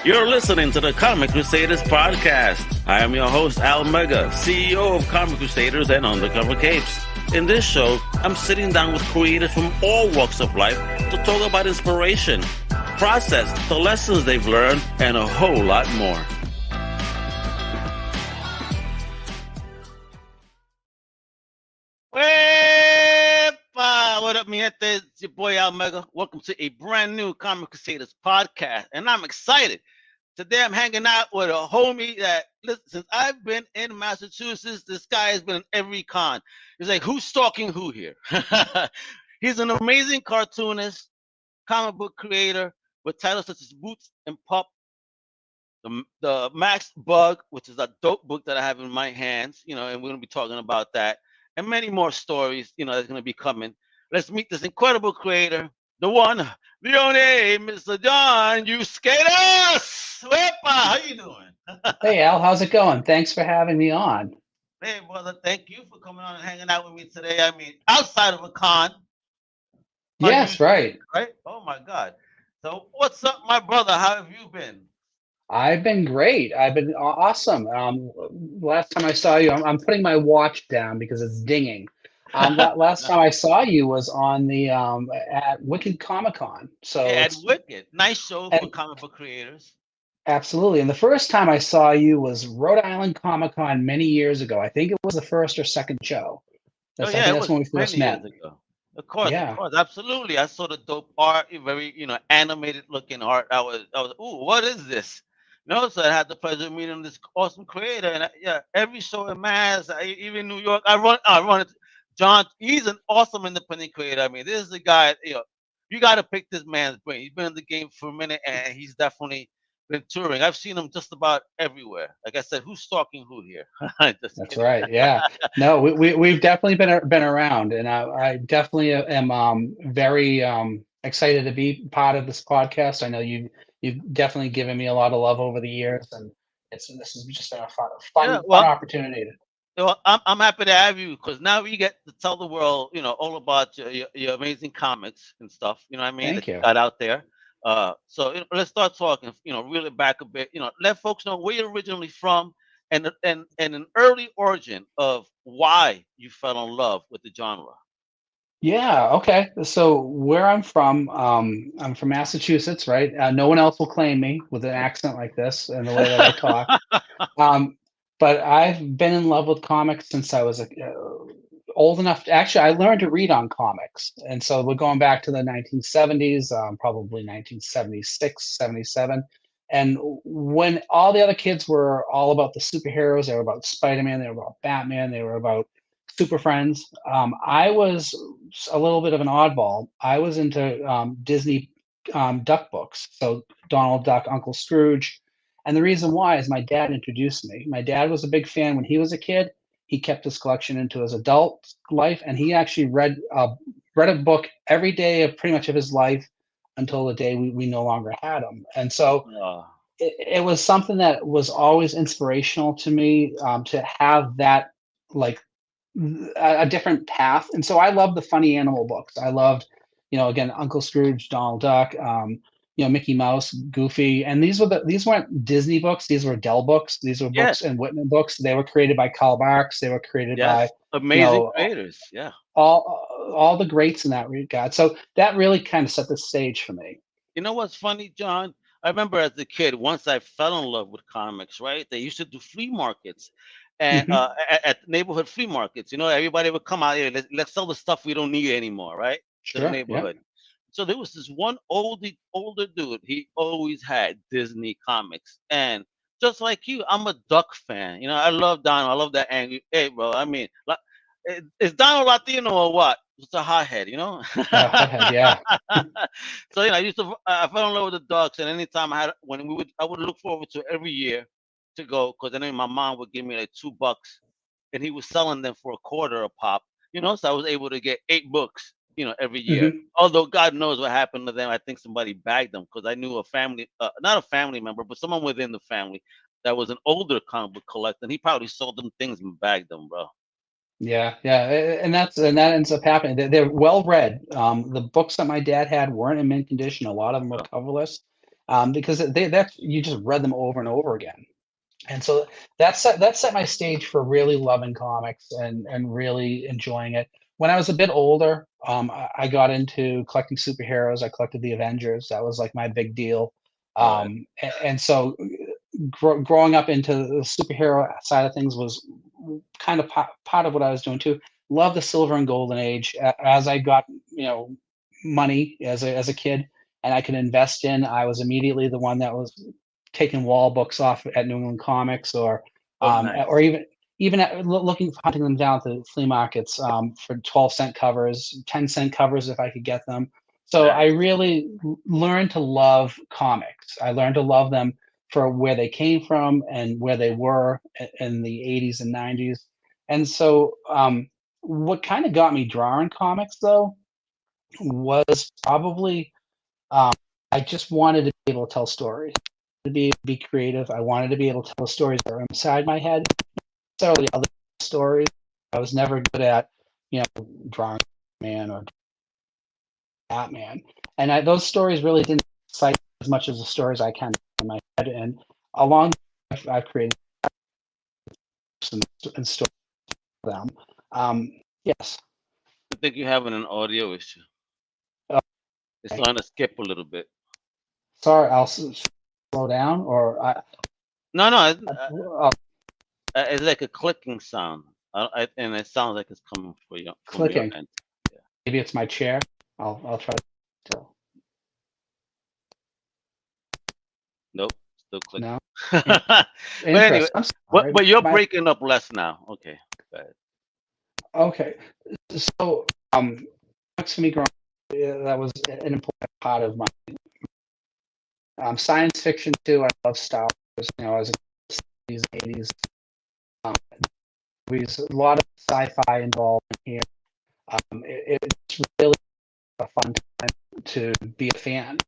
You're listening to the Comic Crusaders Podcast. I am your host, Al Mega, CEO of Comic Crusaders and Undercover Capes. In this show, I'm sitting down with creators from all walks of life to talk about inspiration, process, the lessons they've learned, and a whole lot more. What up, mi gente? It's your boy Al Mega. Welcome to a brand new Comic Crusaders podcast, and I'm excited. Today I'm hanging out with a homie that, listen, since I've been in Massachusetts, this guy has been in every con. He's like, who's stalking who here? He's an amazing cartoonist, comic book creator with titles such as Boots N Pup, the Max Bug, which is a dope book that I have in my hands, and we're going to be talking about that, and many more stories, that's going to be coming. Let's meet this incredible creator, the one, the only, Mr. John Yuskaitis. Wepa, how you doing? Hey, Al, how's it going? Thanks for having me on. Hey, brother, thank you for coming on and hanging out with me today. I mean, outside of a con. Yes, right. Right? Oh, my God. So what's up, my brother? How have you been? I've been great. I've been awesome. Last time I saw you, I'm putting my watch down because it's dinging. Last time I saw you was on the at Wicked Comic Con. So yeah, at Wicked, nice show for comic book creators. Absolutely. And the first time I saw you was Rhode Island Comic Con many years ago. I think it was the first or second show. That's when we first met. Of course, absolutely. I saw the dope art, very animated looking art. I was, ooh, what is this? So I had the pleasure of meeting this awesome creator, and every show in Mass, even New York, I run it. John, he's an awesome independent creator. I mean, this is the guy, you got to pick this man's brain. He's been in the game for a minute, and he's definitely been touring. I've seen him just about everywhere. Like I said, who's stalking who here? That's right. Yeah. No, we've definitely been around, and I definitely am very excited to be part of this podcast. I know you've definitely given me a lot of love over the years, and this has just been a fun opportunity. Well, I'm happy to have you because now we get to tell the world, all about your amazing comics and stuff. You know what I mean? Thank you. Got out there. So let's start talking. Reel it back a bit. Let folks know where you're originally from and an early origin of why you fell in love with the genre. Yeah. Okay. So where I'm from Massachusetts, right? No one else will claim me with an accent like this and the way that I talk. But I've been in love with comics since I was old enough. Actually, I learned to read on comics. And so we're going back to the 1970s, probably 1976, 77. And when all the other kids were all about the superheroes, they were about Spider-Man, they were about Batman, they were about Super Friends. I was a little bit of an oddball. I was into Disney duck books. So Donald Duck, Uncle Scrooge. And the reason why is my dad introduced me. My dad was a big fan when he was a kid. He kept his collection into his adult life, and he actually read a book every day of pretty much of his life until the day we no longer had him. And so it was something that was always inspirational to me to have that, like, a different path. And so I loved the funny animal books. I loved, again, Uncle Scrooge, Donald Duck, Mickey Mouse, Goofy, and these weren't Disney books. These were Dell books. These were Books and Whitman books. They were created by Karl Barks. They were created by amazing creators. Yeah, all the greats in that regard. So that really kind of set the stage for me. You know what's funny, John? I remember as a kid, once I fell in love with comics. Right? They used to do flea markets, and at neighborhood flea markets. Everybody would come out here. Let's sell the stuff we don't need anymore. Right? Sure. To the neighborhood. Yeah. So there was this one older dude. He always had Disney comics, and just like you, I'm a Duck fan. I love Donald. I love that angry. Hey, bro. I mean, is Donald Latino or what? It's a hothead, Hothead, yeah. So I fell in love with the Ducks, and anytime I would look forward to every year to go because then my mom would give me like $2, and he was selling them for $0.25 a pop. So I was able to get 8 books. Every year. Although God knows what happened to them. I think somebody bagged them because I knew a family, not a family member, but someone within the family that was an older comic book collector. And he probably sold them things and bagged them, bro. Yeah, and that ends up happening. They're well read. The books that my dad had weren't in mint condition. A lot of them were coverless, because that you just read them over and over again. And so that set my stage for really loving comics and really enjoying it. When I was a bit older, I got into collecting superheroes. I collected the Avengers. That was like my big deal. Right. And so growing up into the superhero side of things was kind of part of what I was doing too. Love the silver and golden age. As I got, money as a kid and I could invest in, I was immediately the one that was taking wall books off at New England Comics Oh, nice. or even looking hunting them down at the flea markets for 12-cent covers, 10-cent covers if I could get them. So I Nice. really learned to love comics. I learned to love them for where they came from and where they were in the 80s and 90s. And so what kind of got me drawing comics though was probably um, I just wanted to be able to tell stories, to be creative. I wanted to be able to tell stories that were inside my head. So the other stories, I was never good at, drawing man or Batman, and those stories really didn't excite as much as the stories I can in my head. And along, I've created some and stories for them. Yes. I think you're having an audio issue. It's Okay. starting to skip a little bit. Sorry, I'll slow down, or No, oh, it's like a clicking sound, and it sounds like it's coming from your clicking. end. Yeah. Maybe it's my chair. I'll try to. Nope, still clicking. No. But anyway, Interesting. I'm sorry. but you're breaking up less now. Okay, go ahead. Okay. So, comics for me growing up, that was an important part of my science fiction too. I love Star Wars. As a 70s, 80s, um, movies, a lot of sci-fi involved in here. It's really a fun time to be a fan.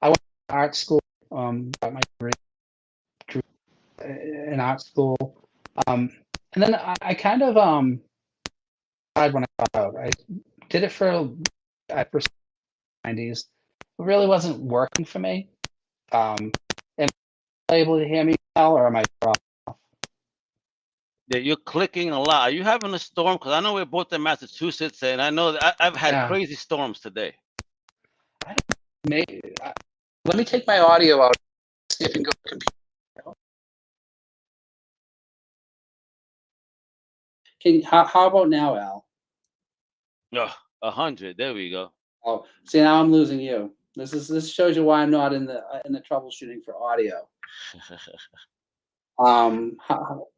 I went to art school, got my degree in art school, and then I kind of tried when I got out. I did it for at first 90s. It really wasn't working for me. Am I able to hear me well, or am I dropped? Yeah, you're clicking a lot. Are you having a storm? Because I know we're both in Massachusetts, and I know that I've had Yeah. crazy storms today. I don't, maybe, let me take my audio out. See if I can go to the computer. How about now, Al? Oh, 100. There we go. Oh, see, now I'm losing you. This shows you why I'm not in the troubleshooting for audio.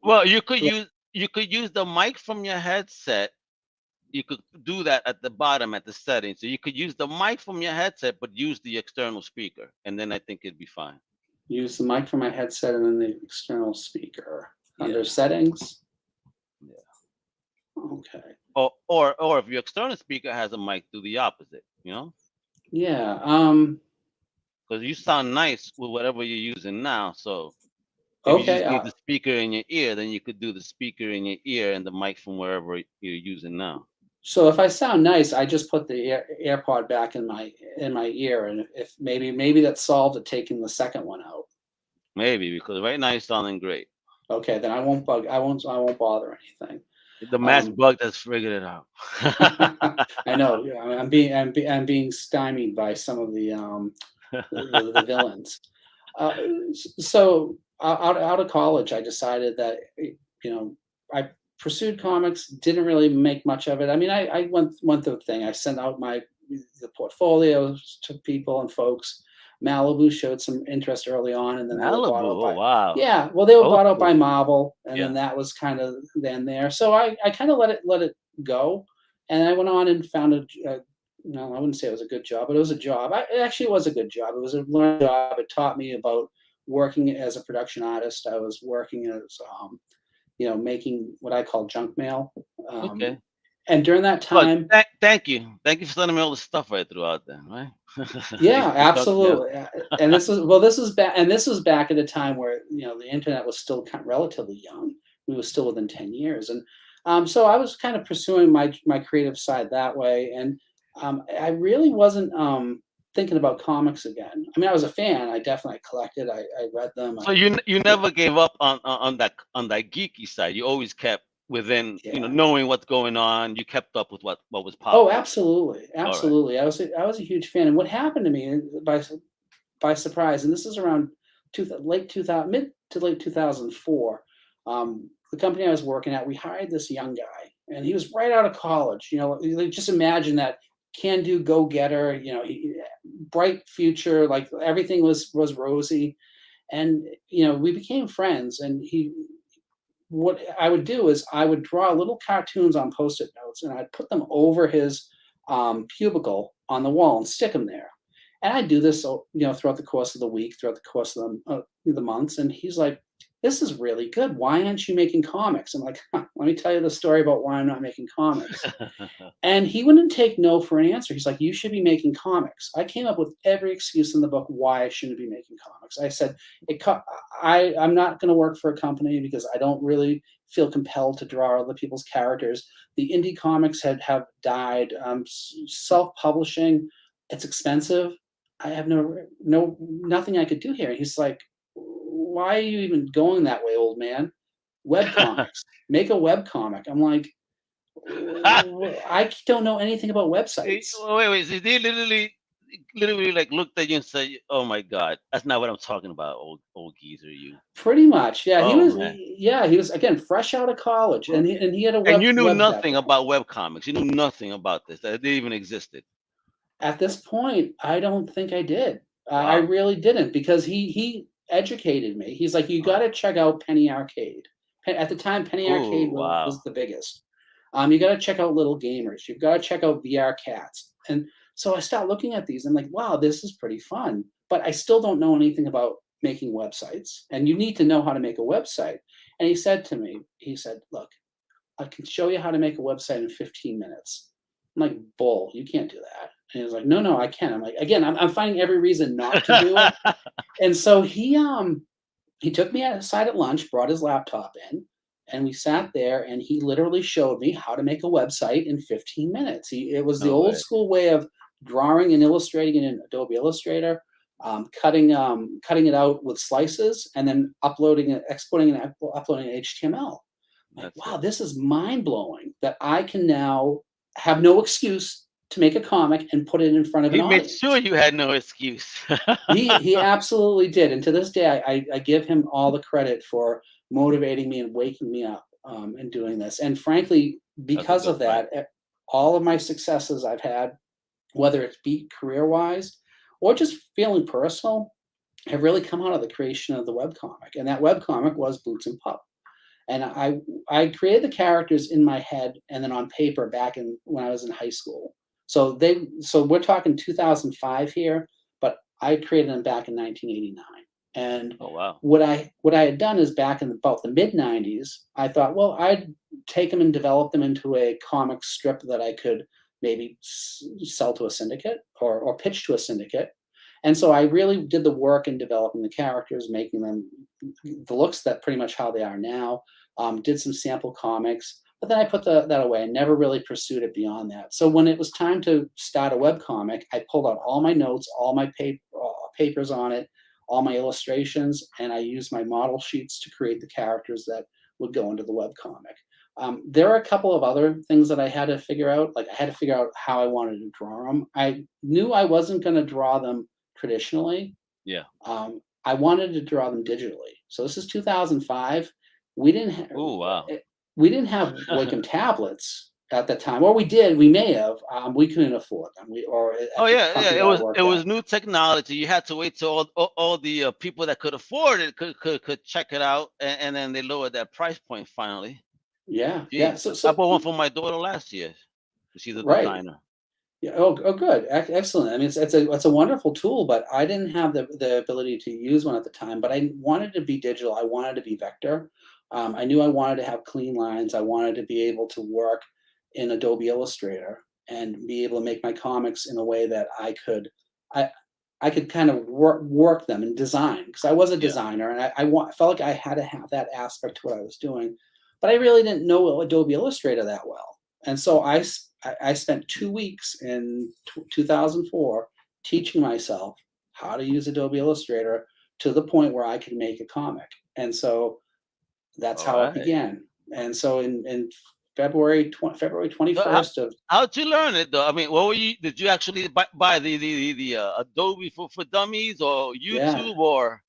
Well, you could use the mic from your headset. You could do that at the bottom at the settings. So you could use the mic from your headset, but use the external speaker, and then I think it'd be fine. Use the mic from my headset and then the external speaker under Yeah. settings. Yeah. Okay. Or if your external speaker has a mic, do the opposite. Yeah. Because you sound nice with whatever you're using now. So if you Okay. just need the speaker in your ear, then you could do the speaker in your ear and the mic from wherever you're using now. So if I sound nice, I just put the AirPod back in my ear, and if maybe that solved it, taking the second one out. Maybe, because right now you're sounding great. Okay, then I won't bother anything. The mask bug has figured it out. I know. I'm being stymied by some of the villains. So out of college, I decided that I pursued comics. Didn't really make much of it. I mean, I went through the thing. I sent out the portfolios to people and folks. Malibu showed some interest early on, and then they were bought out by, wow. yeah. Well, they were Old bought out by school. Marvel, and Yeah. then that was kind of then there. So I kind of let it go, and I went on and found no, I wouldn't say it was a good job, but it was a job. It actually was a good job. It was a learning job. It taught me about working as a production artist. I was working as making what I call junk mail. Okay. And during that Well, time, thank you for sending me all the stuff right throughout then, right? yeah, You talked me out. absolutely. And this was back at a time where the internet was still relatively young. We were still within 10 years, and so I was kind of pursuing my creative side that way. And I really wasn't. thinking about comics again. I mean, I was a fan. I definitely collected. I read them. So you never gave up on that geeky side. You always kept within, Yeah. knowing what's going on. You kept up with what was Oh, popular. absolutely, All right. absolutely. I was a huge fan, and what happened to me by surprise, and this is around late 2000, mid to late 2004. The company I was working at, we hired this young guy, and he was right out of college. Just imagine that can-do go-getter. Bright future, like everything was rosy, and we became friends. And what I would do is I would draw little cartoons on Post-it notes, and I'd put them over his cubicle on the wall and stick them there. And I do this, throughout the course of the week, throughout the course of the months. And he's like, "This is really good. Why aren't you making comics?" I'm like, "Let me tell you the story about why I'm not making comics." And he wouldn't take no for an answer. He's like, "You should be making comics." I came up with every excuse in the book why I shouldn't be making comics. I said, I'm not going to work for a company because I don't really feel compelled to draw other people's characters. The indie comics have died. Self-publishing, it's expensive. I have nothing I could do here. And he's like, "Why are you even going that way, old man? Web comics. Make a web comic." I'm like, "I don't know anything about websites." Wait. So they literally like looked at you and said, "Oh my God, that's not what I'm talking about, old geezer, you." Pretty much, yeah. He Oh was, man. yeah, he was again fresh out of college, and he had a And web you knew web nothing background. about web comics. You knew nothing about this. That it even existed. At this point, I don't think I did. I Wow. really didn't, because he educated me. He's like, "You got Wow. to check out Penny Arcade." At the time, Penny Arcade Oh was wow. the biggest. You got to check out Little Gamers. You've got to check out VR Cats. And so I start looking at these. I'm like, "Wow, this is pretty fun." But I still don't know anything about making websites. And you need to know how to make a website. And he said to me, "Look, I can show you how to make a website in 15 minutes. I'm like, "Bull, you can't do that." And he was like, "No, I can." I'm like, again, I'm finding every reason not to do it. And so he took me aside at lunch, brought his laptop in, and we sat there, and he literally showed me how to make a website in 15 minutes. It was the No old way. school way of drawing and illustrating in Adobe Illustrator, cutting it out with slices, and then uploading it, exporting and uploading HTML. Like, That's wow, it. this is mind blowing that I can now have no excuse to make a comic and put it in front of an He made sure audience. you had no excuse. He absolutely did, and to this day, I give him all the credit for motivating me and waking me up, and doing this. And frankly, That's a because good of friend. that, all of my successes I've had, whether it's be career wise or just feeling personal, have really come out of the creation of the webcomic. And that webcomic was Boots N Pup. And I created the characters in my head and then on paper back in when I was in high school. So we're talking 2005 here, but I created them back in 1989. And Oh wow. what I had done is back in about the mid 90s, I thought, well, I'd take them and develop them into a comic strip that I could maybe sell to a syndicate or pitch to a syndicate. And so I really did the work in developing the characters, making them the looks that pretty much how they are now. Did some sample comics, but then I put that away and never really pursued it beyond that. So when it was time to start a web comic, I pulled out all my notes, all my papers on it, all my illustrations, and I used my model sheets to create the characters that would go into the web comic. There are a couple of other things that I had to figure out. Like I had to figure out how I wanted to draw them. I knew I wasn't going to draw them traditionally. Yeah. I wanted to draw them digitally. So this is 2005. We didn't have Oh wow. we didn't have Wacom tablets at that time, or we did. We may have. We couldn't afford them. Oh At the yeah. company It that I was worked at. new technology. You had to wait till all the people that could afford it could check it out, and then they lowered that price point finally. Yeah. Jeez, I So bought one for my daughter last year. She's a right. designer. Yeah. Oh, good. Excellent. I mean, it's a wonderful tool, but I didn't have the ability to use one at the time. But I wanted to be digital. I wanted to be vector. I knew I wanted to have clean lines. I wanted to be able to work in Adobe Illustrator and be able to make my comics in a way that I I could kind of work them and design, because I was a Yeah. designer, and felt like I had to have that aspect to what I was doing, but I really didn't know Adobe Illustrator that well. And so I spent 2 weeks in 2004 teaching myself how to use Adobe Illustrator to the point where I could make a comic. And so that's All how it right. began. And so in February So 21st of how'd you learn it though? I mean, what were you? Did you actually buy the Adobe for Dummies or yeah. YouTube or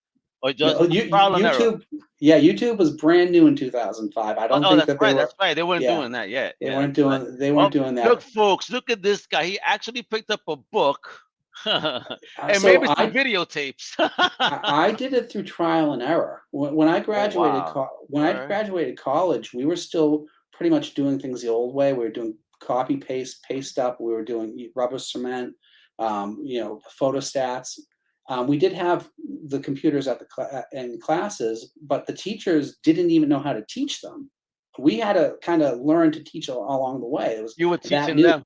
No, just trial and error? YouTube, yeah, YouTube was brand new in 2005. I Oh, don't oh, think that's that they right. were, That's right. They weren't yeah, doing that yet. they Yeah, weren't that's right. doing they Oh, weren't doing look, that. folks, look at this guy. He actually picked up a book and So maybe some videotapes. I did it through trial and error. When I Oh, graduated wow. when All I right. graduated college, we were still pretty much doing things the old way. We were doing copy paste up. We were doing rubber cement, photostats. We did have the computers at in classes, but the teachers didn't even know how to teach them. We had to kind of learn to teach along the way. It was You were that teaching new, them.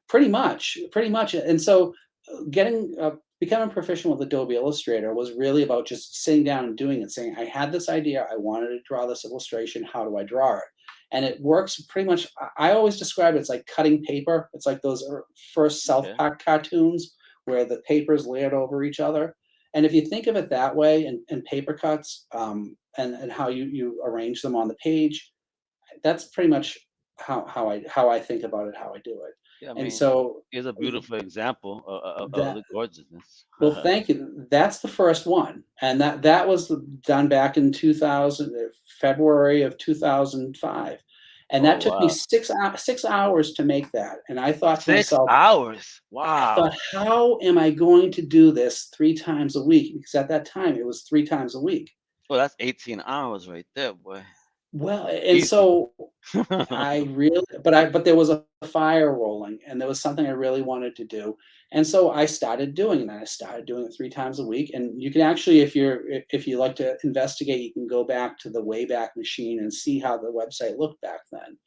pretty much. And so getting becoming proficient with Adobe Illustrator was really about just sitting down and doing it, saying, I had this idea, I wanted to draw this illustration, how do I draw it? And it works pretty much. I always describe it, it's like cutting paper. It's like those first South Okay. Park cartoons where the paper is layered over each other. And if you think of it that way, and paper cuts, and how you arrange them on the page, that's pretty much how I think about it, how I do it. Yeah, I And mean, so here's a beautiful example of that the gorgeousness. well, thank you. That's the first one, and that was done back in 2000, February of 2005, and Oh, that took me wow. 6 hours to make that. And I thought to Six myself, hours. I thought, Wow. how am I going to do this 3 times a week? Because at that time it was 3 times a week. Well, that's 18 hours right there, boy. Well, and Easy. so I really, but there was a fire rolling, and there was something I really wanted to do, and so I started doing it. I started doing it 3 times a week, and you can actually, if you like to investigate, you can go back to the Wayback Machine and see how the website looked back then,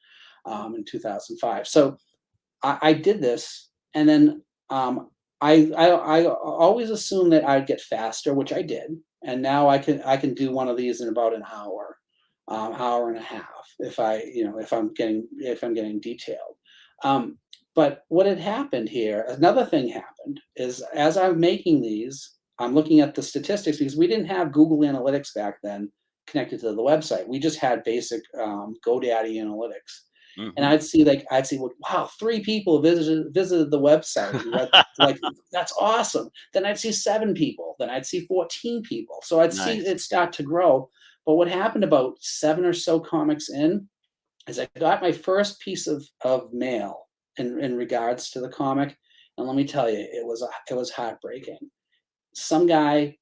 in 2005. So I did this, and then I always assumed that I'd get faster, which I did, and now I can do one of these in about an hour, hour and a half, if I'm getting detailed. Um, but what had happened here, another thing happened, is as I'm making these, I'm looking at the statistics because we didn't have Google Analytics back then connected to the website. We just had basic GoDaddy Analytics. And Hmm. I'd see, well, wow, 3 people visited the website and read like that's awesome. Then I'd see 7 people. Then I'd see 14 people. So I'd see Nice. it start to grow. But what happened about 7 or so comics in is I got my first piece of mail in regards to the comic, and let me tell you, it was heartbreaking. Some guy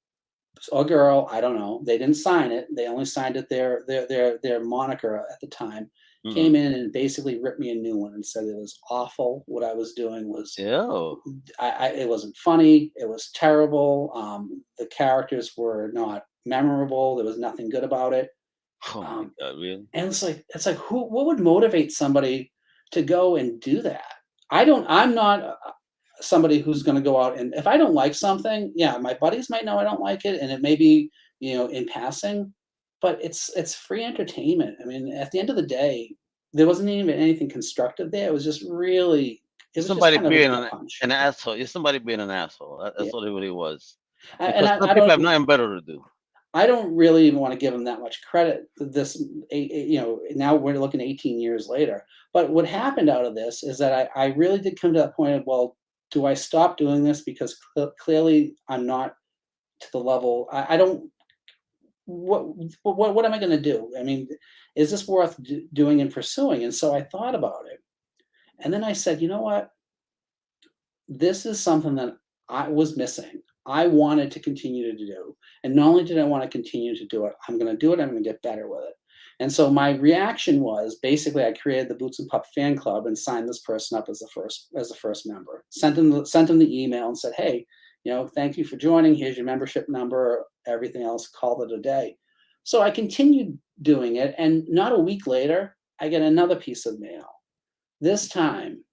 or girl, I don't know. They didn't sign it. They only signed it their moniker at the time. Hmm. Came in and basically ripped me a new one and said it was awful. What I was doing was, Ew. it wasn't funny. It was terrible. The characters were not memorable. There was nothing good about it. Oh my Um, God, really? and it's like what would motivate somebody to go and do that? I'm not somebody who's going to go out, and if I don't like something, yeah, my buddies might know I don't like it, and it may be, in passing, but it's free entertainment. I mean, at the end of the day, there wasn't even anything constructive there. It was just Somebody kind of a being gut punch. an asshole. You're somebody being an asshole. Yeah, That's what it really was. and Because some people have nothing better to do. I don't really even want to give them that much credit. Now we're looking 18 years later. But what happened out of this is that I really did come to that point of, well, do I stop doing this because clearly I'm not to the level. I don't. What am I going to do? I mean, is this worth doing and pursuing? And so I thought about it, and then I said, you know what? This is something that I was missing. I wanted to continue to do. And not only did I want to continue to do it, I'm going to do it. I'm going to get better with it. And so my reaction was basically I created the Boots and Pup fan club and signed this person up as the first member. Sent him the email and said, hey, thank you for joining. Here's your membership number. Everything else, call it a day. So I continued doing it, and not a week later, I get another piece of mail. This time,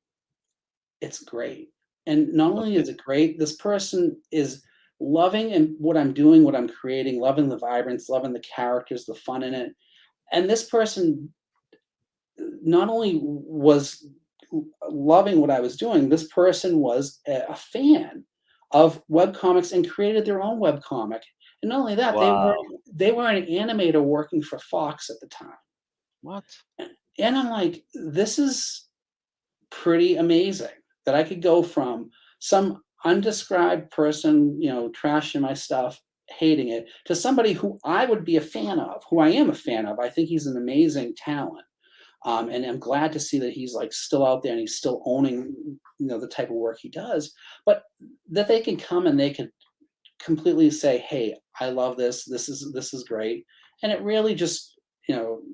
it's great. And not only Okay. is it great, this person is loving and what I'm doing, what I'm creating, loving the vibrance, loving the characters, the fun in it. And this person not only was loving what I was doing, this person was a fan of webcomics and created their own webcomic. And not only that, Wow. they were an animator working for Fox at the time. What? And I'm like, this is pretty amazing that I could go from some undescribed person, trashing my stuff, hating it, to somebody who I would be a fan of, who I am a fan of. I think he's an amazing talent. And I'm glad to see that he's like still out there and he's still owning, the type of work he does, but that they can come and they can completely say, hey, I love this. This is great. And it really just,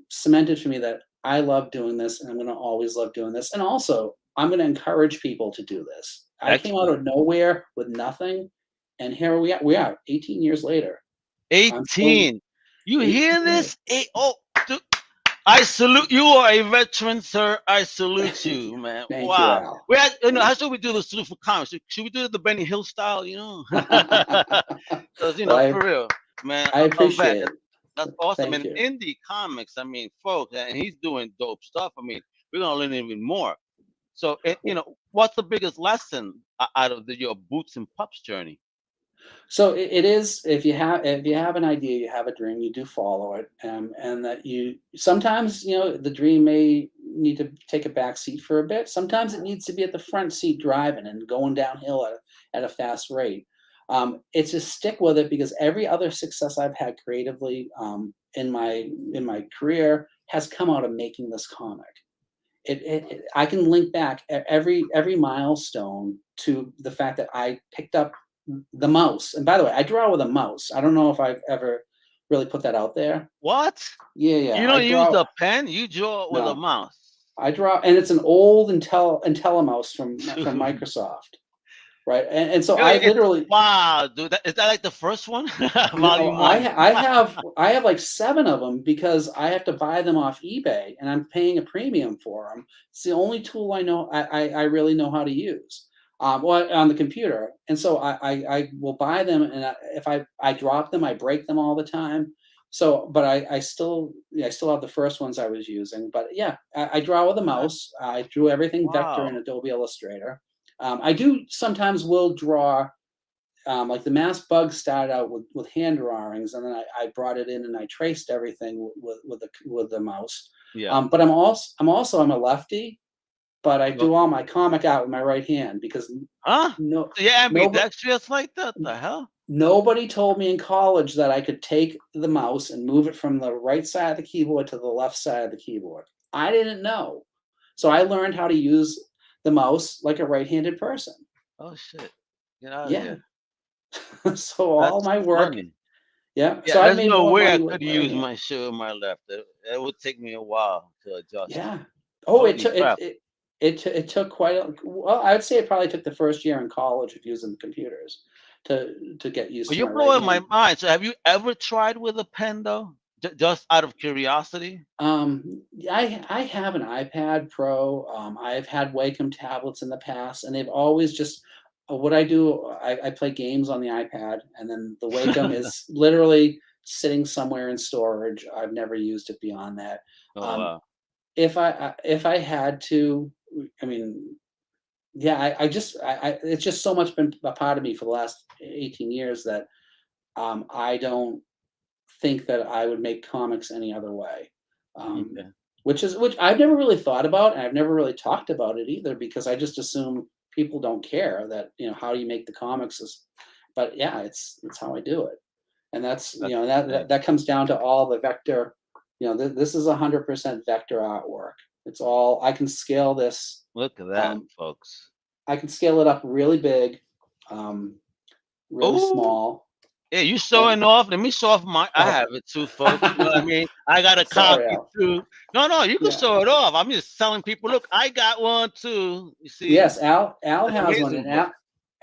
cemented for me that I love doing this and I'm going to always love doing this. And also I'm going to encourage people to do this. I came out Excellent. of nowhere with nothing. And here we are 18 years later. 18. You 18 hear years. this? Dude, I salute you. Are a veteran, sir. I salute you, man. Thank Wow. you, Al. How should we do this for comics? Should we do it the Benny Hill style? Because Well, for real, man. I appreciate it. That's awesome. Thank And you. indie comics, I mean, folks, and he's doing dope stuff. I mean, we're gonna learn even more. So, what's the biggest lesson out of your Boots and Pups journey? So it is, if you have an idea, you have a dream, you do follow it, and that you sometimes, the dream may need to take a back seat for a bit. Sometimes it needs to be at the front seat driving and going downhill at a fast rate. It's just stick with it, because every other success I've had creatively, in my career has come out of making this comic. I can link back every milestone to the fact that I picked up the mouse. And by the way, I draw with a mouse. I don't know if I've ever really put that out there. What? Yeah. You don't use a pen? You draw with a No, mouse. I draw, and it's an old IntelliMouse from Dude. Microsoft, right? And so Yo, I literally, wow, dude. Is that like the first one? no, Volume one. I have like 7 of them, because I have to buy them off eBay and I'm paying a premium for them. It's the only tool I know I really know how to use. Well, on the computer, and so I will buy them, and if I drop them, I break them all the time. So, but I still have the first ones I was using. But yeah, I draw with a mouse. I drew everything vector in Wow. Adobe Illustrator. I do sometimes will draw, like the mass bug started out with hand drawings, and then I brought it in and I traced everything with the mouse. Yeah. But I'm a lefty, but I do all my comic art with my right hand, because Huh? no Yeah, nobody ambidextrous like that. The hell? nobody told me in college that I could take the mouse and move it from the right side of the keyboard to the left side of the keyboard. I didn't know. So I learned how to use the mouse like a right-handed person. Oh shit. Get out of Yeah. here. So all That's my work, funny. yeah. Yeah, So I've there's made no more way I money with could my right use hand. my shit with my left. It would take me a while to adjust. Yeah. Oh, Holy crap. it took quite a well, I would say it probably took the first year in college of using the computers to get used Well, to you're my right blowing my hand. mind. So have you ever tried with a pen though? Just out of curiosity? I have an iPad Pro. I've had Wacom tablets in the past, and they've always just what I do. I play games on the iPad, and then the Wacom is literally sitting somewhere in storage. I've never used it beyond that. Oh Um, wow. if I had to, I mean, yeah, it's just so much been a part of me for the last 18 years that I don't think that I would make comics any other way. Um, Okay. which I've never really thought about, and I've never really talked about it either, because I just assume people don't care that, how do you make the comics is, but yeah, it's how I do it. And that's, That's that insane. that comes down to all the vector, this is 100% vector artwork. It's all, I can scale this, Look at that, um, folks. I can scale it up really big, um, really Oh, small, yeah, you and showing off. Let me show off my. I oh, have it too, folks. You know what I mean? I got a sorry, copy Al. too. No, you can Yeah. show it off. I'm just telling people, look, I got one too. You see? Yes, Al That's has one, amazing and book.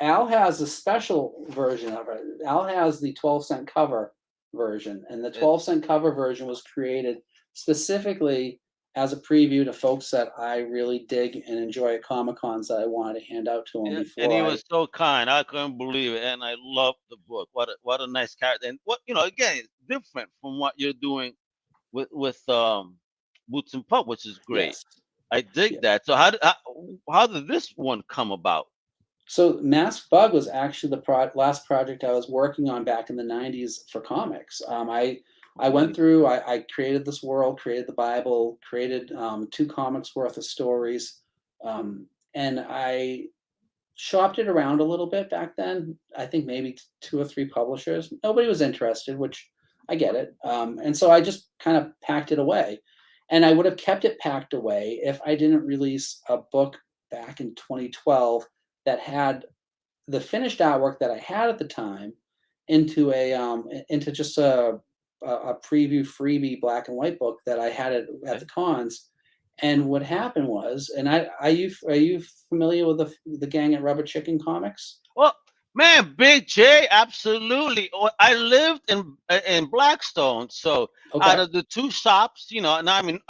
Al has a special version of it. Al has the 12-cent cover version, and the It, 12-cent cover version was created specifically as a preview to folks that I really dig and enjoy at Comic Cons that I wanted to hand out to them yeah, and he before I. was so kind. I couldn't believe it, and I love the book. What a nice character, and what again, it's different from what you're doing with Boots and Pup, which is great. Yes, I Yeah. dig that. So how did this one come about? So Masked Bug was actually the last project I was working on back in the '90s for comics. I went Nice. through. I created this world, created the Bible, created 2 comics worth of stories, and I shopped it around a little bit back then. I think maybe 2 or 3 publishers. Nobody was interested, which I get it. And so I just kind of packed it away. And I would have kept it packed away if I didn't release a book back in 2012 that had the finished artwork that I had at the time into just a preview freebie black and white book that I had at Okay. the cons. And what happened was, and are you familiar with the gang at Rubber Chicken Comics? Well, man, Big J, absolutely. I lived in Blackstone, so out Okay. of the two shops, and I mean,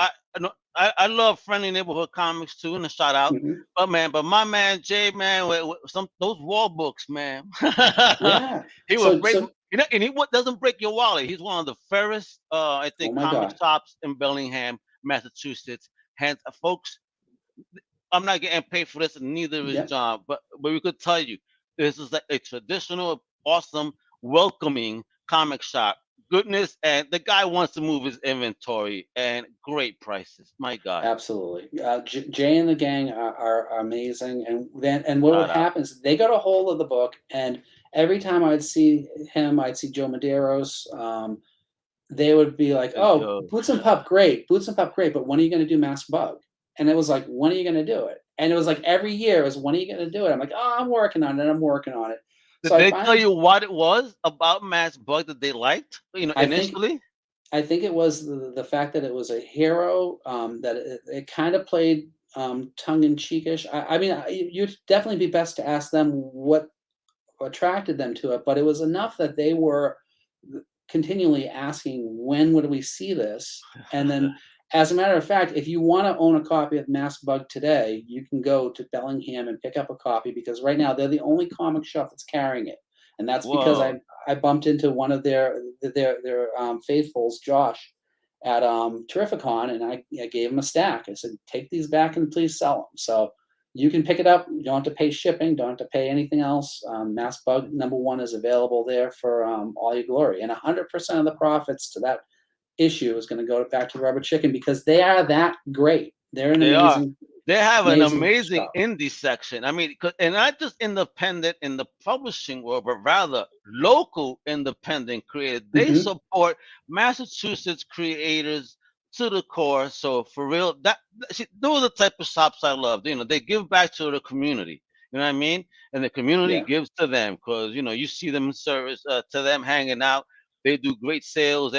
I love friendly neighborhood comics too, and a shout out. Hmm. But my man Jay, man, with some those wall books, man, Yeah. he would So break. so And doesn't break your wallet. He's one of the fairest, I oh think, my comic God. shops in Bellingham, Massachusetts. Hence, folks, I'm not getting paid for this, and neither is Yeah. John. But we could tell you, this is like a traditional, awesome, welcoming comic shop. Goodness, and the guy wants to move his inventory and great prices. My God, Absolutely. Jay and the gang are amazing. And what would shout out. happen is they got a hold of the book, and every time I'd see him, I'd see Joe Medeiros. They would be like, Good "Oh, Joe. Boots and Pup, great, Boots and Pup, great, but when are you going to do Masked Bug?" And it was like, "When are you going to do it?" And it was like every year it was, "When are you going to do it?" I'm like, "Oh, I'm working on it. I'm working on it." So Did I they tell finally, you what it was about Mass Bug that they liked? I think Initially. I think it was the fact that it was a hero, that it kind of played tongue in cheekish. I mean, you'd definitely be best to ask them what attracted them to it, but it was enough that they were continually asking, when would we see this? And then, as a matter of fact, if you want to own a copy of Mass Bug today, you can go to Bellingham and pick up a copy, because right now they're the only comic shop that's carrying it. And that's because Whoa. I bumped into one of their faithfuls, Josh, at Terrificon, and I gave him a stack. I said, take these back and please sell them. So you can pick it up. You don't have to pay shipping. Don't have to pay anything else. Mass Bug #1 is available there for all your glory, and 100% of the profits to that issue is going to go back to Rubber Chicken, because they are that great. They're an They are. amazing, They have an amazing amazing shop. indie section. I mean, and not just independent in the publishing world, but rather local independent creators. They Hmm. support Massachusetts creators to the core. So for real, those are the type of shops I love. They give back to the community. You know what I mean? And the community Yeah. gives to them because you see them in service to them hanging out. They do great sales,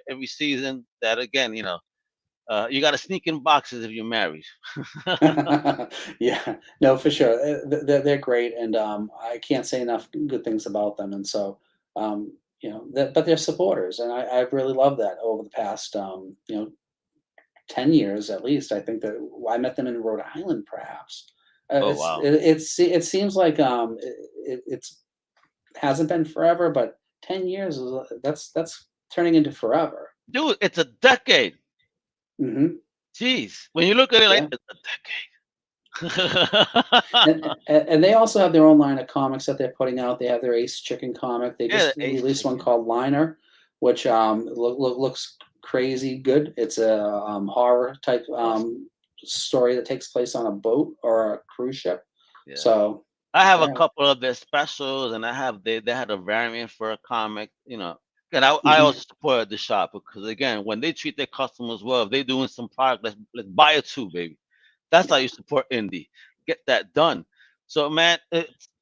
every season. That again, you got to sneak in boxes if you're married. Yeah, no, for sure. They're great, and I can't say enough good things about them. And so, but they're supporters, and I've really loved that over the past, 10 years at least. I think that I met them in Rhode Island, perhaps. Oh It's wow, it, it's it seems like it's hasn't been forever, but 10 years is that's turning into forever. dude, it's a decade. Hmm. Jeez, when you look at it like Yeah. it's a decade. And they also have their own line of comics that they're putting out. They have their Ace Chicken comic. They Yeah, the just Ace released one Chicken. called Liner, which looks crazy good. It's a horror type Awesome. story that takes place on a boat or a cruise ship. Yeah. So I have a yeah. couple of their specials, and they had a variant for a comic. And I Hmm. also supported the shop because again, when they treat their customers well, if they're doing some product, let's buy it too, baby. That's how Yeah. you support indie. Get that done. So man,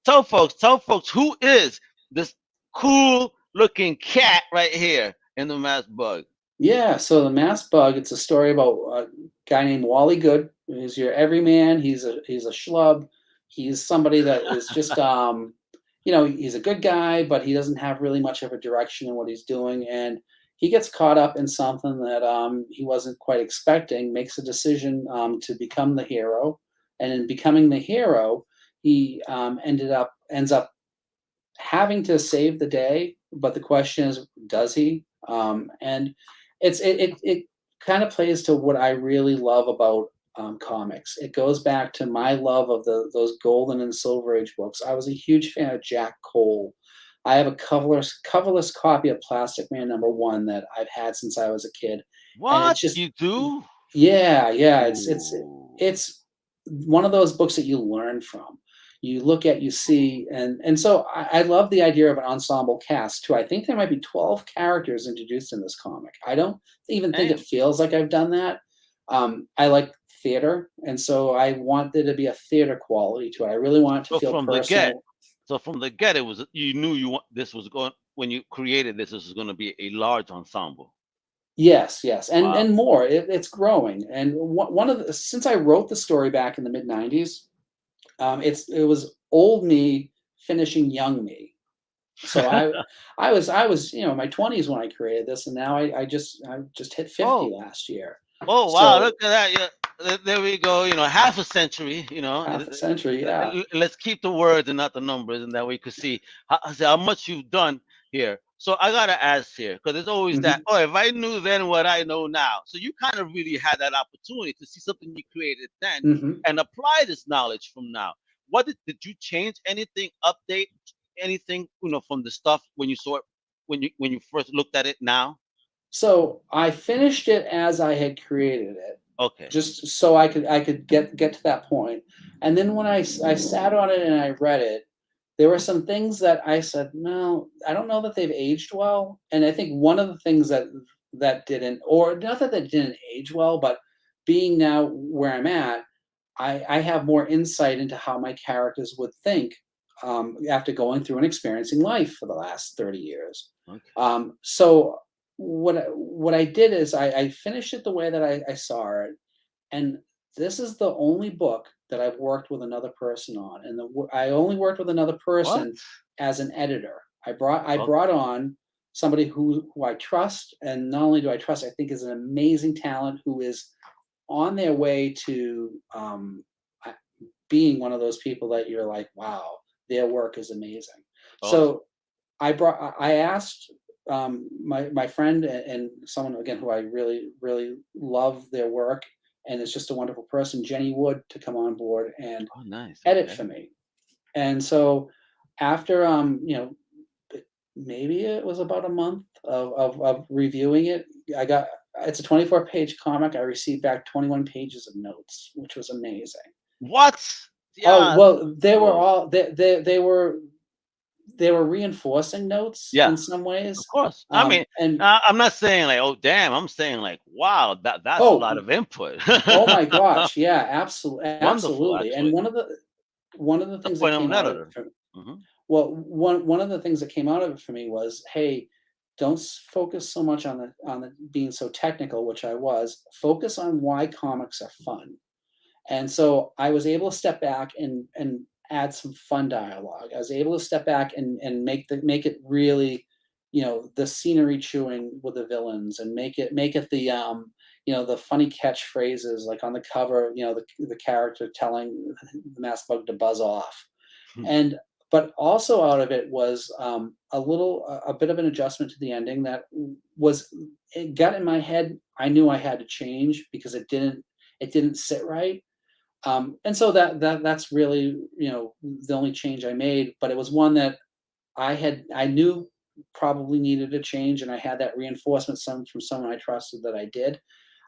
tell folks who is this cool looking cat right here in the mass bug. Yeah, so the Mass Bug, it's a story about a guy named Wally Good. He's your everyman. He's a schlub. He's somebody that is just he's a good guy, but he doesn't have really much of a direction in what he's doing, and he gets caught up in something that he wasn't quite expecting. Makes a decision to become the hero, and in becoming the hero, he ends up having to save the day. But the question is, does he? And it kind of plays to what I really love about comics. It goes back to my love of those Golden and Silver Age books. I was a huge fan of Jack Cole. I have a coverless copy of Plastic Man #1 that I've had since I was a kid, and What it's just you do? yeah. Ooh. It's one of those books that you learn from. You look at, you see, and so I love the idea of an ensemble cast too. I think there might be 12 characters introduced in this comic. I don't even think it Damn. feels like I've done that. I like theater, and so I want there to be a theater quality to it. I really want it to So feel from the get, personal. so from the get, it was you knew this was going when you created this. This was going to be a large ensemble. Yes, yes, Wow. and more. It's growing, and one of the since I wrote the story back in the mid '90s, it was old me finishing young me. So I was in my 20s when I created this, and now I just hit 50 Oh, last year. oh wow! So Look at that. Yeah, there we go. Half a century. half a century, yeah. Let's keep the words and not the numbers, and that we could see how much you've done here. So I gotta ask here, because there's always that. Hmm. Oh, if I knew then what I know now. So you kind of really had that opportunity to see something you created then Hmm. and apply this knowledge from now. What did you change anything, update anything, from the stuff when you saw it when you first looked at it now? So I finished it as I had created it, Okay. just so I could get to that point. And then when I sat on it and I read it, there were some things that I said, no, I don't know that they've aged well. And I think one of the things that didn't, or not that didn't age well, but being now where I'm at, I have more insight into how my characters would think after going through and experiencing life for the last 30 years. Okay. So what I did is I finished it the way that I saw it, and this is the only book that I've worked with another person on, and I only worked with another What? person as an editor. I Okay. brought on somebody who I trust, and not only do I trust, I think is an amazing talent who is on their way to I- being one of those people that you're like, wow, their work is amazing. Awesome. So I asked my friend and someone again who I really love their work, and is just a wonderful person, Jenny Wood, to come on board and Oh, nice. edit Okay. for me. And so after maybe it was about a month of reviewing it, I got it's a 24-page comic. I received back 21 pages of notes, which was amazing. What? Oh Yeah. well, they were Cool. all they were reinforcing notes Yeah. in some Of ways. course. I mean, And I'm not saying like, oh, damn. I'm saying like, wow, that's a oh, lot of input. oh my gosh, yeah, absolutely, Wonderful, absolutely. And actually. one of the That's things why that I'm came an out of it editor. Hmm. well, one of the things that came out of it for me was, hey, don't focus so much on the being so technical, which I was. Focus on why comics are fun. And so I was able to step back and add some fun dialogue. I was able to step back and make it really, the scenery chewing with the villains, and make it the funny catchphrases like on the cover, the character telling the mask bug to buzz off. And but also out of it was a bit of an adjustment to the ending that was it got in my head. I knew I had to change because it didn't sit right. And so that's really, the only change I made, but it was one that I knew probably needed a change, and I had that reinforcement from someone I trusted that I did.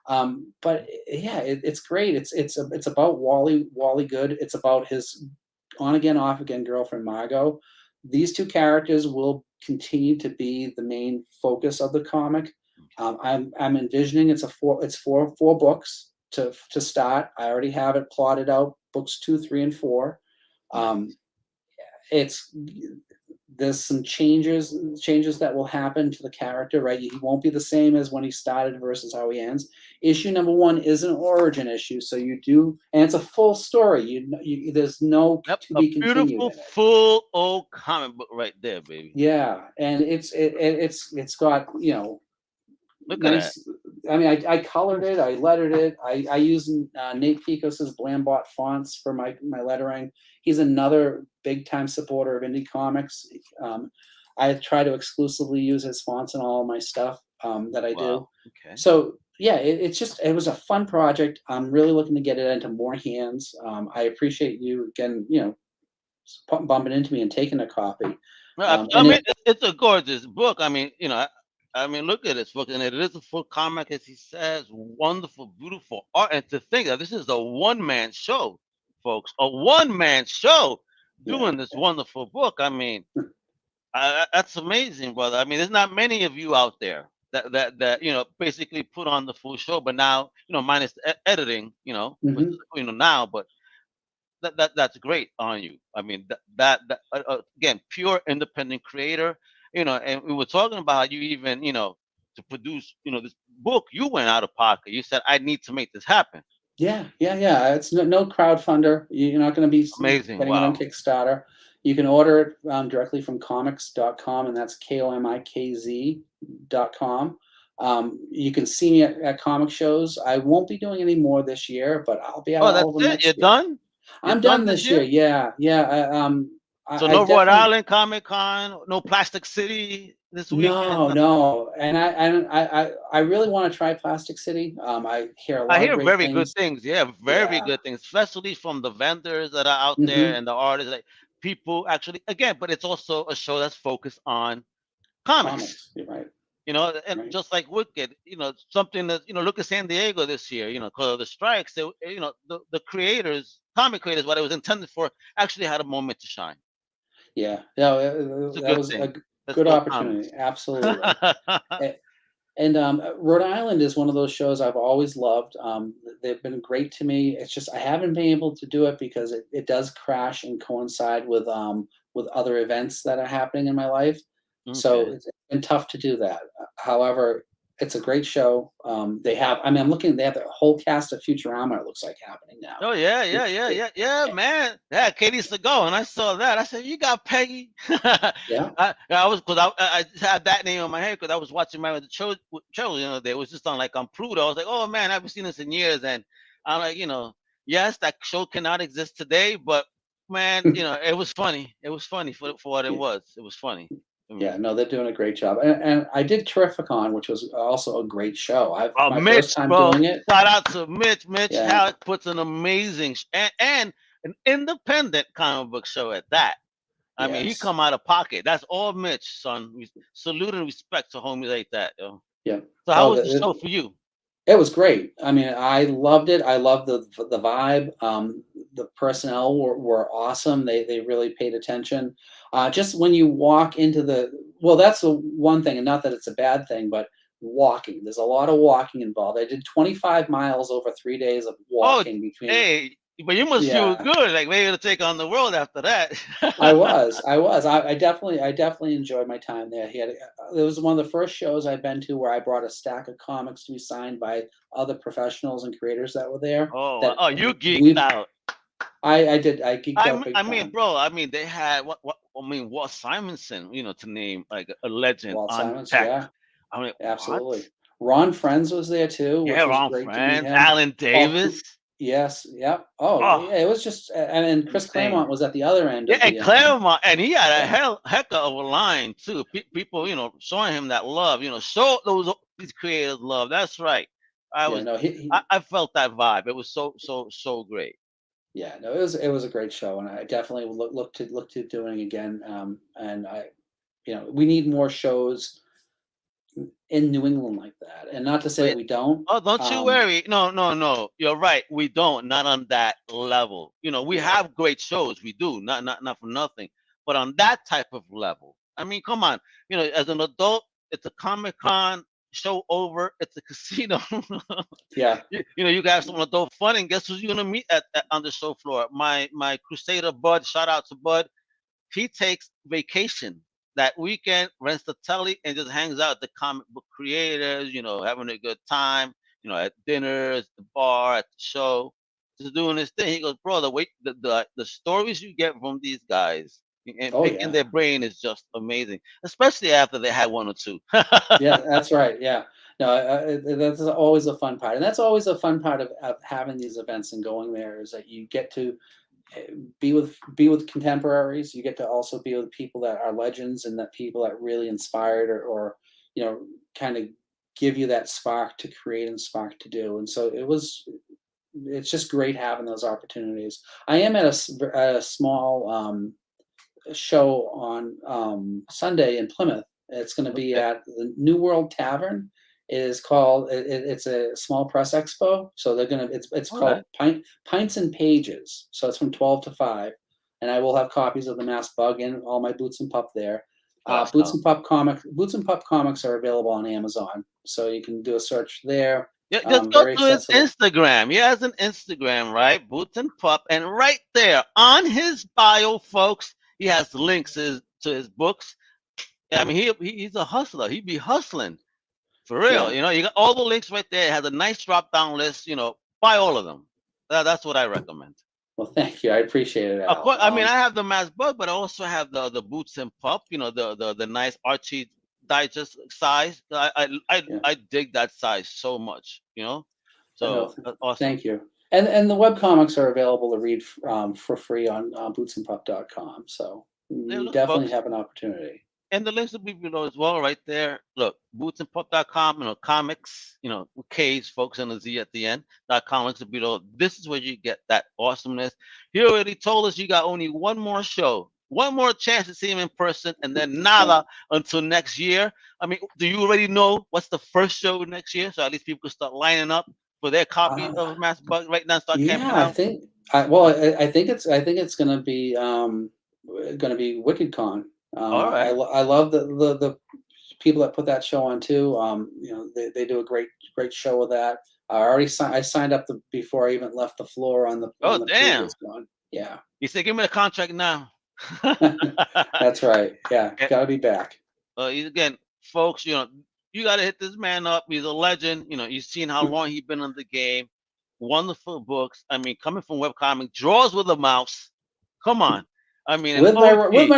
But yeah, it's great. It's about Wally Good. It's about his on again, off again girlfriend Margot. These two characters will continue to be the main focus of the comic. I'm envisioning it's four books to start. I already have it plotted out. Books 2, 3, and 4. Um, Nice. it's there's some changes that will happen to the character, right? He won't be the same as when he started versus how he ends. Issue #1 is an origin issue, so and it's a full story. There's no Yep. to A be continued beautiful, in it. full old comic book right there, baby. Yeah, and it's got Look at that. nice. I mean, I colored Oof. it, I lettered it. I use Nate Picos's Blambot fonts for my lettering. He's another big time supporter of indie comics. Um, I try to exclusively use his fonts in all of my stuff that I Wow. do. Okay. So it was a fun project. I'm really looking to get it into more hands. I appreciate you again, bumping into me and taking a copy. I And mean, it, it's a gorgeous book. I mean, I mean, look at this book, and it is a full comic, as he says. Wonderful, beautiful art, and to think that this is a one-man show, folks, a one-man show yeah, doing this wonderful book. I mean, that's amazing, brother. I mean, there's not many of you out there that basically put on the full show, but now minus the editing, which hmm now, but that's great on you. I mean, again, pure independent creator. And we were talking about how you even to produce this book, you went out of pocket. You said, I need to make this happen. yeah. It's no crowdfunder. You're not going to be Amazing. getting it on Wow. Kickstarter. You can order it directly from comics.com, and that's komikz.com. You can see me at comic shows. I won't be doing any more this year, but I'll be at Oh, all that's of them it. You're next year. done. You're I'm done done this this year. year. Yeah. So I no Rhode definitely Island Comic Con, no Plastic City this weekend. Nothing. no, and I really want to try Plastic City. I hear a I lot of hear great very good things. things. Yeah, very Yeah. good things, especially from the vendors that are out there hmm and the artists. Like people actually, again, but it's also a show that's focused on comics. Comics. You're right. And Right. just like Wicked, something that look at San Diego this year. Because of the strikes, the creators, comic creators, what it was intended for, actually had a moment to shine. Yeah. No, It's a that good was a thing. Let's good go comics. opportunity. Absolutely. And Rhode Island is one of those shows I've always loved. They've been great to me. It's just I haven't been able to do it because it does crash and coincide with other events that are happening in my life. So Okay. it's been tough to do that. However, it's a great show. They have. I mean, I'm looking. They have the whole cast of Futurama. It looks like happening now. Oh yeah, yeah, Which, yeah, yeah, yeah, man. Yeah, Katie Seagal, and I saw that. I said, "You got Peggy." yeah. I was because I just had that name in my head because I was watching my the show. They was just on like on Pluto. I was like, "Oh man, I haven't seen this in years." And I'm like, yes, that show cannot exist today, but man, it was funny. It was funny for what it Yeah. was. It was funny. I Yeah, mean, no, they're doing a great job, and I did Terrificon, which was also a great show. I've oh, my first Mitch, time bro. doing it. Shout out to Mitch. Mitch Yeah, Halleck puts an amazing and an independent comic book show at that. I mean, he yes, come out of pocket. That's all Mitch, son. Salute and respect to homies like that, yo. yeah. So how Oh, was the show for you? it was great. I mean, I loved it. I loved the vibe. The personnel were awesome. They really paid attention. Just when you walk into that's the one thing, and not that it's a bad thing, but walking. There's a lot of walking involved. I did 25 miles over 3 days of Oh, walking between. hey, but you must feel Yeah, good, like ready to take on the world after that. I definitely enjoyed my time there. It was one of the first shows I've been to where I brought a stack of comics to be signed by other professionals and creators that were there. Oh, That oh, you geeked we, out. I geeked out big I mean, time. bro. I mean, they had what? I mean, Walt Simonson, to name like a legend Walt on Simons, tech. yeah, I mean, what? absolutely. Ron Friends was there too, Yeah, which was wrong great to meet friends. him. Alan Paul, Davis. yes, yep. Oh, Oh, yeah, it was just, and Chris insane. Claremont was at the other end Yeah, of and the, Claremont, and he had a yeah, heck of a line too. People, showing him that love. Show these creators love. That's right. I yeah. was, No, I felt that vibe. It was so great. yeah, no, it was a great show, and I definitely look to doing again. And we need more shows in New England like that, and not to say Oh, that yeah. we don't. Oh, don't you worry. No, no, no. You're right. We don't. Not on that level. We Yeah, have great shows. We do. Not for nothing. But on that type of level, I mean, come on. As an adult, it's a Comic Con show over. It's a casino. yeah. You got some adult fun, and guess who's you gonna meet on the show floor? My Crusader Bud. Shout out to Bud. He takes vacation that weekend, rents the telly, and just hangs out at the comic book creators. Having a good time. At dinners, the bar, at the show, just doing his thing. He goes, bro, the stories you get from these guys and Oh picking yeah, their brain is just amazing, especially after they had one or two. yeah. That's right. Yeah. No, that's always a fun part, and that's always a fun part of having these events and going there is that you get to be with contemporaries. You get to also be with people that are legends and that people that really inspired or kind of give you that spark to create and spark to do. And so it's just great having those opportunities. I am at a small show on Sunday in Plymouth. It's going to be at the New World Tavern. It is called. It's a small press expo. So they're gonna. It's called Pints and Pages. So it's from 12 to 5, and I will have copies of The Masked Bug and all my Boots N Pup there. Boots N Pup comics are available on Amazon, so you can do a search there. Yeah, just go to his Instagram. He has an Instagram, right? Boots N Pup, and right there on his bio, folks, he has links to his books. I mean, he's a hustler. He be hustling for real. You know, you got all the links right there. It has a nice drop down list. You know, buy all of them. That's what I recommend. Well, thank you. I appreciate it. Of course, I mean, I have the Masked Bug, but I also have the Boots N Pup. You know, the nice Archie digest size. I dig that size so much. You know, so that's awesome. Thank you. And the webcomics are available to read for free on bootsnpup.com. So you definitely have an opportunity. And the links will be below as well, right there. Look, bootsnpup.com, you know, comics, you know, with K's, folks, and a Z at the end. .com links will be below. This is where you get that awesomeness. He already told us you got only one more show, one more chance to see him in person, and then nada until next year. I mean, do you already know what's the first show next year? So at least people can start lining up for their copy of Masked Bug right now. Start camping out. I think it's going to be WickedCon. All right. I love the people that put that show on too. You know, they do a great show with that. I signed up before I even left the floor on the. Oh, damn! One. Yeah. You said, "Give me the contract now." That's right. Yeah, gotta be back. Again, folks, you know, you gotta hit this man up. He's a legend. You know, you've seen how long he's been in the game. Wonderful books. I mean, coming from webcomic, draws with a mouse. Come on. I mean, with my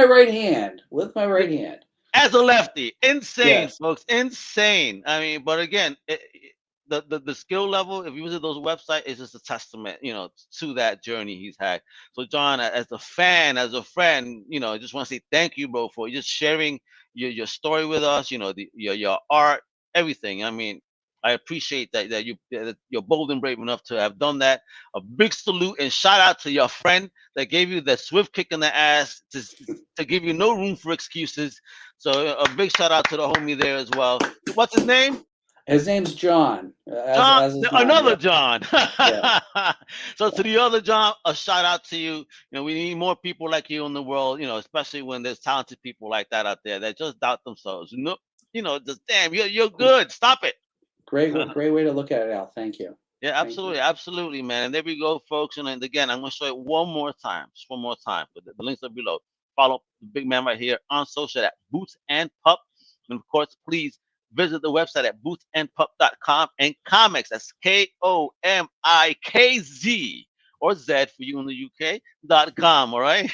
right hand. As a lefty, insane, folks, insane. I mean, but again, the skill level, if you visit those websites, is just a testament, you know, to that journey he's had. So, John, as a fan, as a friend, you know, I just want to say thank you, bro, for just sharing your story with us. You know, your art, everything. I mean, I appreciate that you're bold and brave enough to have done that. A big salute and shout out to your friend that gave you the swift kick in the ass to give you no room for excuses. So a big shout out to the homie there as well. What's his name? His name's John. Another John. So to the other John, a shout out to you. You know, we need more people like you in the world. You know, especially when there's talented people like that out there that just doubt themselves. You know, just damn, you're good. Stop it. Great way to look at it, Al. Thank you. Yeah, absolutely, man. And there we go, folks. And again, I'm going to show it one more time. But the links are below. Follow the big man right here on social at Boots N Pup. And of course, please visit the website at bootsnpup.com and comics. That's KOMIKZ or Z for you in the UK.com. All right.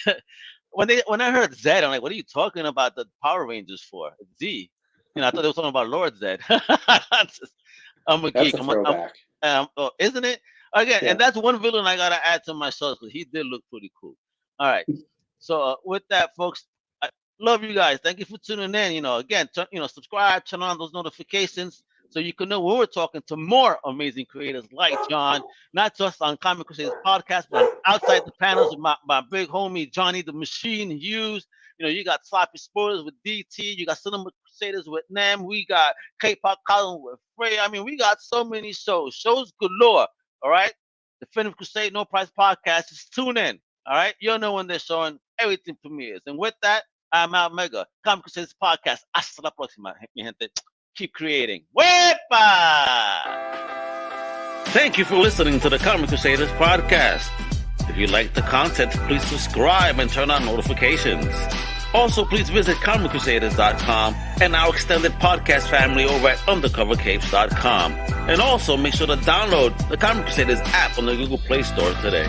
When I heard Z, I'm like, what are you talking about the Power Rangers for? Z. You know, I thought they were talking about Lord Zed. I'm a geek. Isn't it? Again, and that's one villain I gotta add to my shows because he did look pretty cool. All right. So with that, folks, I love you guys. Thank you for tuning in. You know, again, subscribe, turn on those notifications so you can know when we're talking to more amazing creators like John, not just on Comic Crusaders Podcast, but outside the panels with my big homie Johnny the Machine Hughes. You know, you got Sloppy Spoilers with DT. You got Cinema Crusaders with Nam. We got K-Pop Column with Frey. I mean, we got so many shows. Shows galore. All right? Definitive Crusade No Price Podcast. Just tune in. All right? You'll know when they're showing everything premieres. And with that, I'm Al Mega. Comic Crusaders Podcast. Hasta la próxima, mi gente. Keep creating. Wepa! Thank you for listening to the Comic Crusaders Podcast. If you like the content, please subscribe and turn on notifications. Also, please visit comiccrusaders.com and our extended podcast family over at undercovercapes.com. And also, make sure to download the Comic Crusaders app on the Google Play Store today.